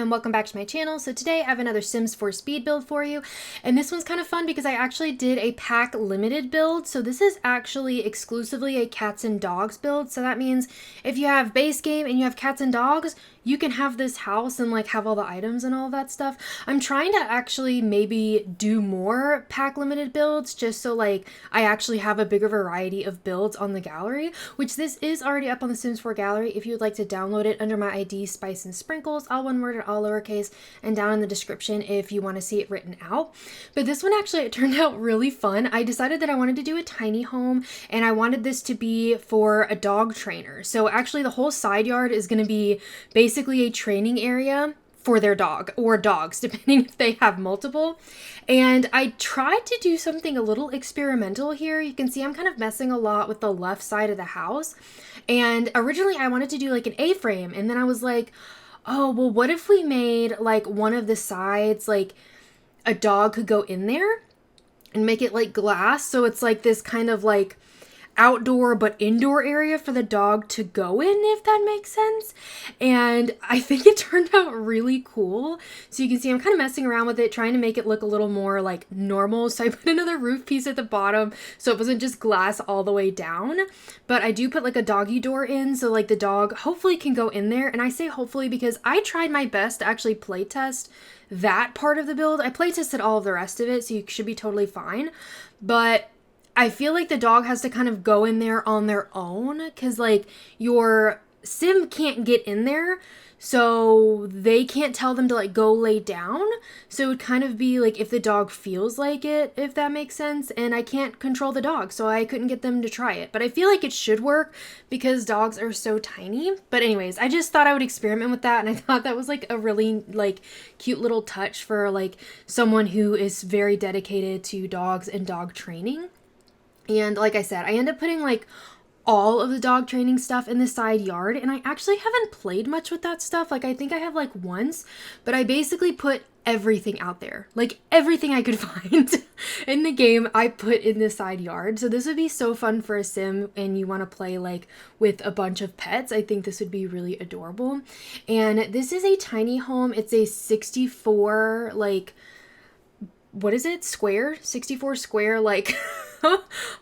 and welcome back to my channel. So today I have another Sims 4 speed build for you, and this one's kind of fun because I actually did a pack limited build. So this is actually exclusively a cats and dogs build. So that means if you have base game and you have cats and dogs, you can have this house and like have all the items and all that stuff. I'm trying to actually maybe do more pack limited builds just so like I actually have a bigger variety of builds on the gallery, which this is already up on the Sims 4 gallery if you would like to download it under my ID Spice and Sprinkles, all one word and all lowercase, and down in the description if you want to see it written out. But this one actually, it turned out really fun. I decided that I wanted to do a tiny home and I wanted this to be for a dog trainer. So actually the whole side yard is going to be basically a training area for their dog or dogs, depending if they have multiple. And I tried to do something a little experimental here. You can see I'm kind of messing a lot with the left side of the house. And originally I wanted to do like an A-frame, and then I was like, oh, well, what if we made like one of the sides, like a dog could go in there and make it like glass. So it's like this kind of like outdoor but indoor area for the dog to go in, if that makes sense. And I think it turned out really cool. So you can see I'm kind of messing around with it, trying to make it look a little more like normal. So I put another roof piece at the bottom so it wasn't just glass all the way down, but I do put like a doggy door in so like the dog hopefully can go in there. And I say hopefully because I tried my best to actually play test that part of the build. I play tested all of the rest of it, so you should be totally fine. But I feel like the dog has to kind of go in there on their own because like your sim can't get in there, so they can't tell them to like go lay down. So it would kind of be like if the dog feels like it, if that makes sense. And I can't control the dog, so I couldn't get them to try it. But I feel like it should work because dogs are so tiny. But anyways, I just thought I would experiment with that, and I thought that was like a really like cute little touch for like someone who is very dedicated to dogs and dog training. And like I said, I end up putting like all of the dog training stuff in the side yard, and I actually haven't played much with that stuff. Like I think I have like once, but I basically put everything out there, like everything I could find in the game I put in the side yard. So this would be so fun for a sim and you want to play like with a bunch of pets. I think this would be really adorable. And this is a tiny home. It's a 64 like, what is it, square, 64 square like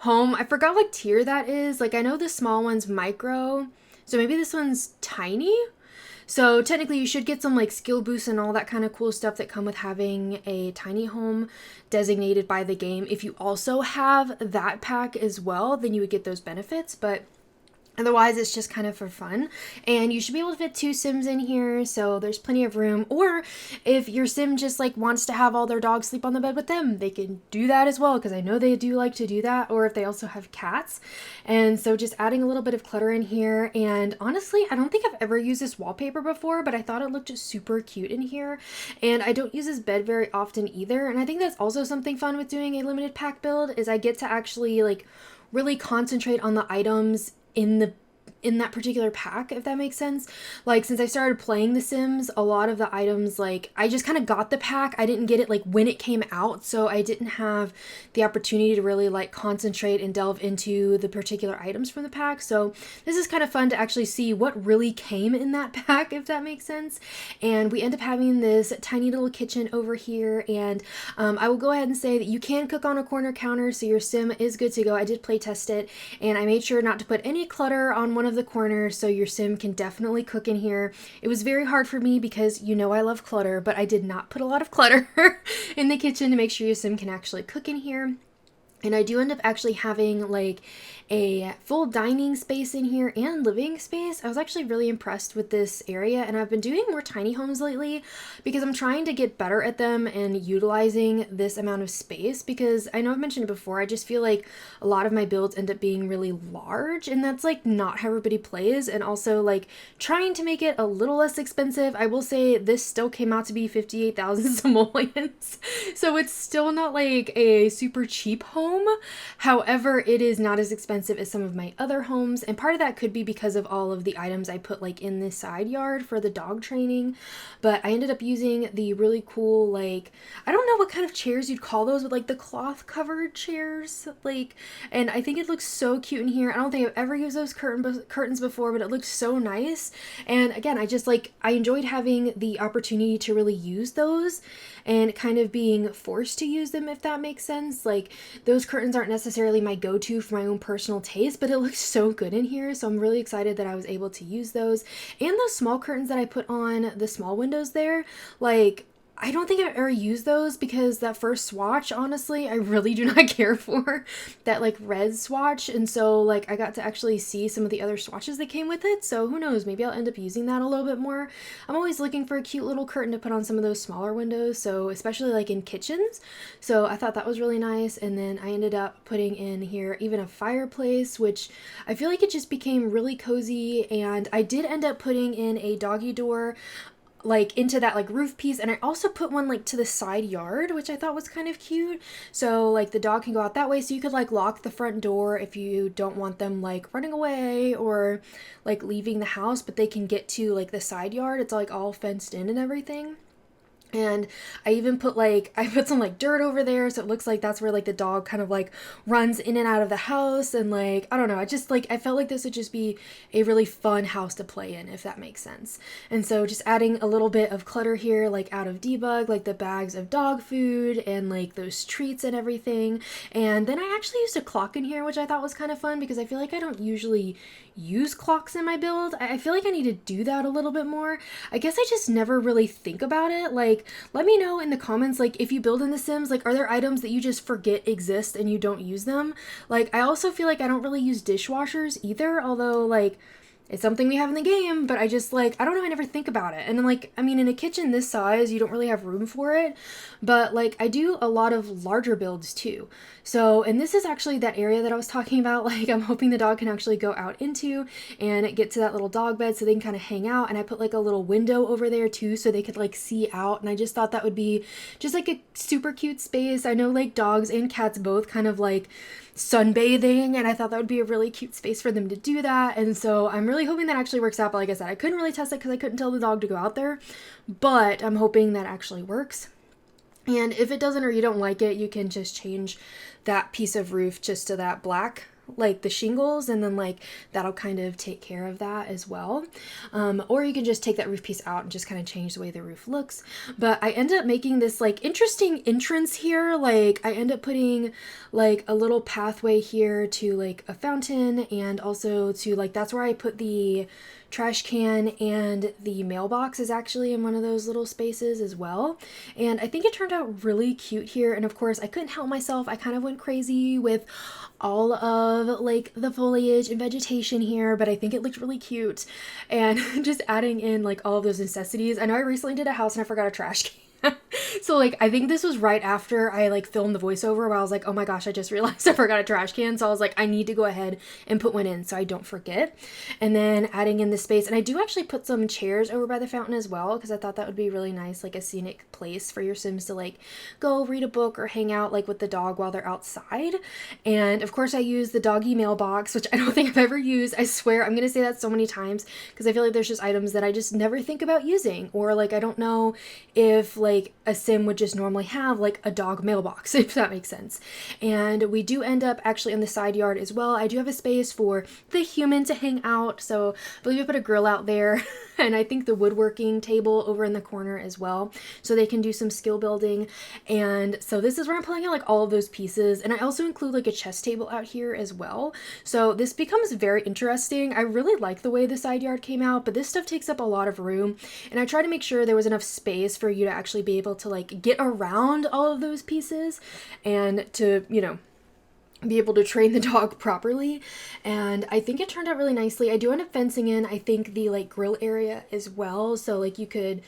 home. I forgot what tier that is. Like I know the small one's micro, so maybe this one's tiny. So technically you should get some like skill boosts and all that kind of cool stuff that come with having a tiny home designated by the game. If you also have that pack as well, then you would get those benefits, but otherwise, it's just kind of for fun. And you should be able to fit 2 sims in here, so there's plenty of room. Or if your sim just like wants to have all their dogs sleep on the bed with them, they can do that as well, because I know they do like to do that. Or if they also have cats. And so just adding a little bit of clutter in here. And honestly, I don't think I've ever used this wallpaper before, but I thought it looked just super cute in here. And I don't use this bed very often either. And I think that's also something fun with doing a limited pack build, is I get to actually like really concentrate on the items in that particular pack, if that makes sense. Like since I started playing The Sims, a lot of the items, like I just kind of got the pack. I didn't get it like when it came out, so I didn't have the opportunity to really like concentrate and delve into the particular items from the pack. So this is kind of fun to actually see what really came in that pack, if that makes sense. And we end up having this tiny little kitchen over here, and I will go ahead and say that you can cook on a corner counter, so your sim is good to go. I did play test it, and I made sure not to put any clutter on one of the corners, so your sim can definitely cook in here. It was very hard for me because you know I love clutter, but I did not put a lot of clutter in the kitchen to make sure your sim can actually cook in here. And I do end up actually having like a full dining space in here and living space. I was actually really impressed with this area, and I've been doing more tiny homes lately because I'm trying to get better at them and utilizing this amount of space, because I know I've mentioned it before, I just feel like a lot of my builds end up being really large, and that's like not how everybody plays. And also like trying to make it a little less expensive. I will say this still came out to be 58,000 simoleons, so it's still not like a super cheap home. home. However, it is not as expensive as some of my other homes, and part of that could be because of all of the items I put like in the side yard for the dog training. But I ended up using the really cool, like, I don't know what kind of chairs you'd call those, but like the cloth covered chairs, like, and I think it looks so cute in here. I don't think I've ever used those curtains before, but it looks so nice. And again, I enjoyed having the opportunity to really use those and kind of being forced to use them, if that makes sense. Like, those curtains aren't necessarily my go-to for my own personal taste, but it looks so good in here, so I'm really excited that I was able to use those. And those small curtains that I put on the small windows there, like, I don't think I've ever used those because that first swatch, honestly, I really do not care for that like red swatch. And so like I got to actually see some of the other swatches that came with it. So who knows, maybe I'll end up using that a little bit more. I'm always looking for a cute little curtain to put on some of those smaller windows. So especially like in kitchens. So I thought that was really nice. And then I ended up putting in here even a fireplace, which I feel like it just became really cozy. And I did end up putting in a doggy door like into that like roof piece, and I also put one like to the side yard, which I thought was kind of cute, so like the dog can go out that way, so you could like lock the front door if you don't want them like running away or like leaving the house, but they can get to like the side yard. It's like all fenced in and everything. And I even put some like dirt over there, so it looks like that's where like the dog kind of like runs in and out of the house. And like, I don't know, I felt like this would just be a really fun house to play in, if that makes sense. And so just adding a little bit of clutter here, like out of debug, like the bags of dog food and like those treats and everything. And then I actually used a clock in here, which I thought was kind of fun because I feel like I don't usually use clocks in my build. I feel like I need to do that a little bit more. I guess I just never really think about it. Like, let me know in the comments, like, if you build in The Sims, like, are there items that you just forget exist and you don't use them? Like, I also feel like I don't really use dishwashers either, although, like, it's something we have in the game, but I just, like, I don't know, I never think about it. And then, like, I mean, in a kitchen this size, you don't really have room for it, but, like, I do a lot of larger builds, too. So, and this is actually that area that I was talking about, like, I'm hoping the dog can actually go out into and get to that little dog bed so they can kind of hang out, and I put, like, a little window over there, too, so they could, like, see out, and I just thought that would be just, like, a super cute space. I know, like, dogs and cats both kind of, like, sunbathing, and I thought that would be a really cute space for them to do that, and so I'm really hoping that actually works out. But like I said, I couldn't really test it because I couldn't tell the dog to go out there, but I'm hoping that actually works. And if it doesn't or you don't like it, you can just change that piece of roof just to that black, like the shingles, and then like that'll kind of take care of that as well. Or you can just take that roof piece out and just kind of change the way the roof looks. But I ended up making this like interesting entrance here. Like I end up putting like a little pathway here to like a fountain, and also to like, that's where I put the trash can, and the mailbox is actually in one of those little spaces as well. And I think it turned out really cute here. And of course I couldn't help myself, I kind of went crazy with all of like the foliage and vegetation here, but I think it looked really cute. And just adding in like all of those necessities. I know I recently did a house and I forgot a trash can. So like I think this was right after I like filmed the voiceover, where I was like, oh my gosh, I just realized I forgot a trash can. So I was like, I need to go ahead and put one in so I don't forget. And then adding in the space, and I do actually put some chairs over by the fountain as well, because I thought that would be really nice, like a scenic place for your Sims to like go read a book or hang out like with the dog while they're outside. And of course I use the doggy mailbox, which I don't think I've ever used. I swear I'm gonna say that so many times because I feel like there's just items that I just never think about using, or like I don't know if like a Sim would just normally have like a dog mailbox, if that makes sense. And we do end up actually in the side yard as well. I do have a space for the human to hang out, so I believe I put a grill out there and I think the woodworking table over in the corner as well, so they can do some skill building. And so this is where I'm pulling out like all of those pieces, and I also include like a chess table out here as well. So this becomes very interesting. I really like the way the side yard came out, but this stuff takes up a lot of room, and I try to make sure there was enough space for you to actually be able to like get around all of those pieces and to, you know, be able to train the dog properly. And I think it turned out really nicely. I do end up fencing in, I think, the like grill area as well, so like you could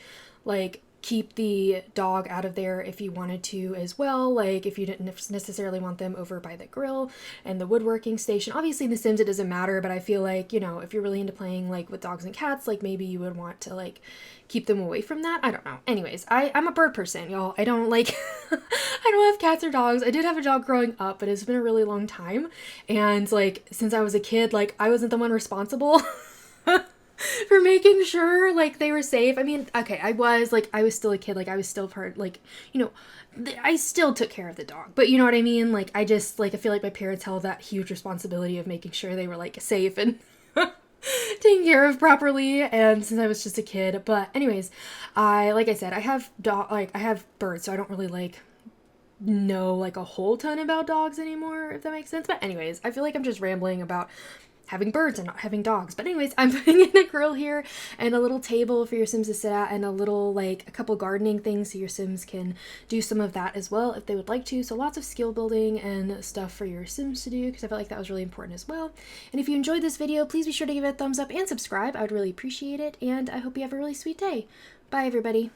like keep the dog out of there if you wanted to as well, like if you didn't necessarily want them over by the grill and the woodworking station. Obviously in The Sims it doesn't matter, but I feel like, you know, if you're really into playing like with dogs and cats, like maybe you would want to like keep them away from that. I don't know. Anyways, I'm a bird person, y'all. I don't like I don't have cats or dogs. I did have a dog growing up, but it's been a really long time, and like since I was a kid, like I wasn't the one responsible for making sure like they were safe. I mean, okay, I was still a kid, like I was still part, like, you know, I still took care of the dog, but you know what I mean? Like I just, like, I feel like my parents held that huge responsibility of making sure they were like safe and taken care of properly, and since I was just a kid. But anyways, like I said, I have birds, so I don't really like know like a whole ton about dogs anymore, if that makes sense. But anyways, I feel like I'm just rambling about having birds and not having dogs. But anyways, I'm putting in a grill here and a little table for your Sims to sit at, and a little, like, a couple gardening things so your Sims can do some of that as well if they would like to. So lots of skill building and stuff for your Sims to do, because I felt like that was really important as well. And if you enjoyed this video, please be sure to give it a thumbs up and subscribe. I would really appreciate it, and I hope you have a really sweet day. Bye, everybody.